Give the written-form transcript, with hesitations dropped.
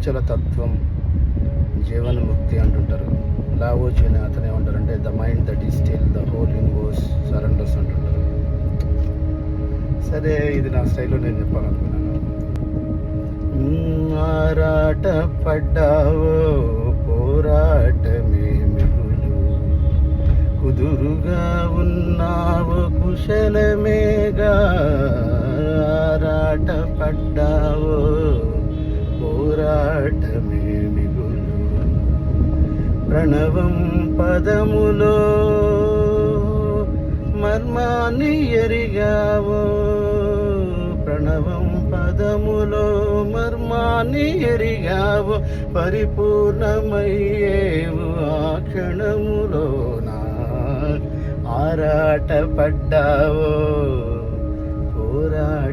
నిశ్చల తత్వం, జీవన్ముక్తి అంటుంటారు. లావోచి అని అతను ఏమంటారంటే the mind that is still the whole universe surrenders అంటుంటారు. సరే, ఇది నా స్టైల్లో నేను చెప్పాలనుకున్నాను. ఆరాట పడ్డావో పోరాటమే మిగులు, కుదురుగా ఉన్నావో కుశలమేగా. ఆరాట పడ్డావో పోరాటమే మిగులు, ప్రణవం పదములో మర్మాన్ని ఎరిగావో. ప్రణవం పదములో మర్మాన్ని ఎరిగావు, పరిపూర్ణమయ్యేవు ఆ క్షణములోనా. ఆరాట పడ్డావో పోరాట